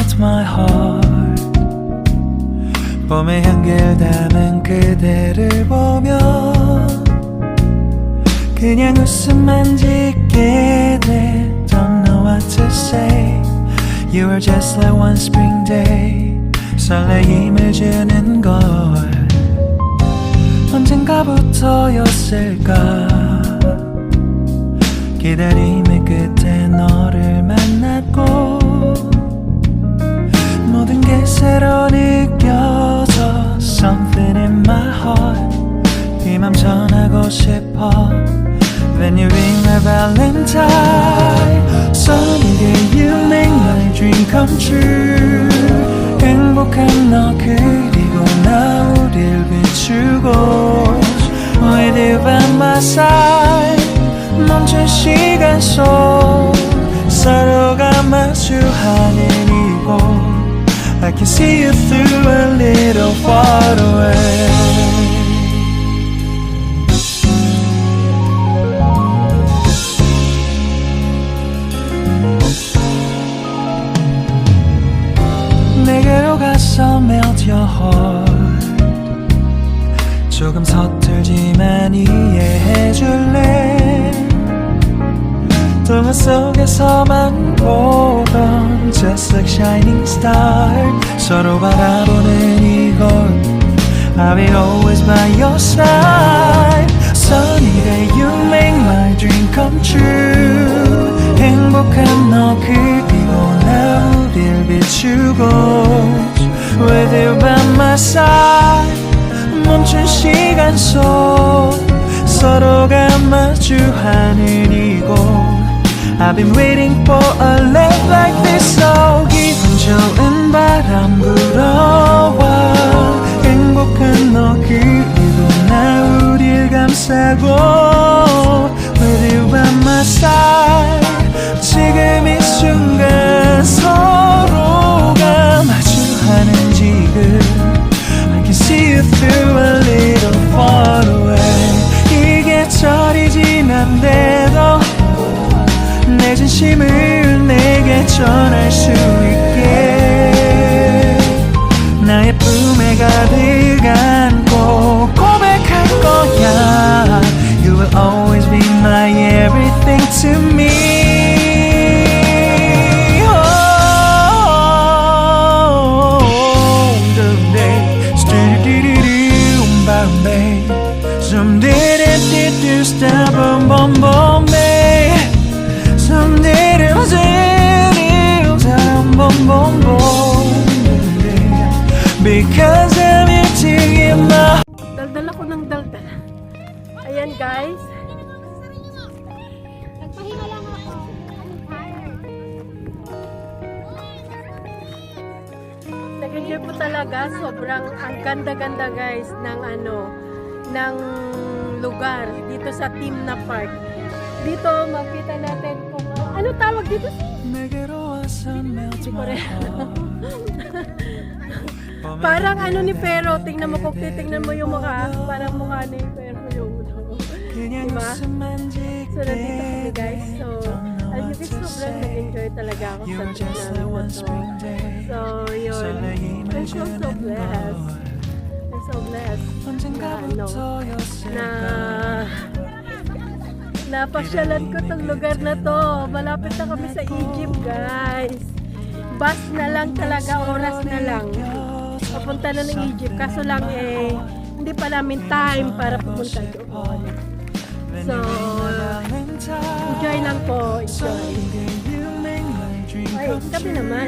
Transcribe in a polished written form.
melt my heart. 봄의 향기를 담은 그대를 보면 그냥 웃음만 짓게 돼. Don't know what to say. You are just like one spring day. 설레임을 주는 걸 언젠가부터였을까. 기다림의 끝에 너를 만났고 모든 게 새로 느껴져. Something in my heart. 네 맘 전하고 싶어. When you ring my valentine. Sunny day you make my dream come true. 행복한 너 그리고 나 우릴 비추고 With you by my side. 멈춘 시간 속 서로가 마주하는 이곳 I can see you through a little far away. 내게로 가서 melt your heart. 조금 서툴지만 이해해줄래. 동화 속에서만 보던 Just like shining star. 서로 바라보는 이곳 I'll be always by your side. Sunny day you make my dream come true. 행복한 너 그리고 나 우릴 비추고 With you by my side. 멈춘 시간 속 서로가 마주하는 이곳 I've been waiting for a love like this. So 기분 좋은 바람 불어와 행복한 너 그리고 나 우릴 감싸고 With you by my side. 지금 이 순간 서로가 마주하는 지금 I can see you through a little far away. 이게 절이 지난데도 내 진심을 내게 전할 수 있게 나의 품에 가득 안고 고백할 거야. You will always be my everything to me. Some did it, did you stop, boom, boom, boom, babe. Some did it, boom, boom, boom, because I'm empty in my. Daldal ako ng daldal. Ayan guys. Nagpahinga lang ako. I'm tired. Nag-enjoy po talaga. Sobrang ang ganda-ganda guys ng ng lugar dito sa Timna Park. Dito makita natin kung ano tawag dito. Hindi ko rin. Parang ano ni Pero, tingnan mo kung titingnan mo yung mukha, parang mukha ni Pero yung diba? So nandito kami guys. So alam niyo guys, sobrang nag-enjoy talaga ako sa Timna. So yun, I'm so blessed. So blessed na napasyalan ko tong lugar na to. Malapit na kami sa Egypt guys. Bus na lang talaga, oras na lang papunta na ng Egypt. Kaso lang hindi pa namin time para pumunta doon. So enjoy lang po, enjoy. Ay, kami naman.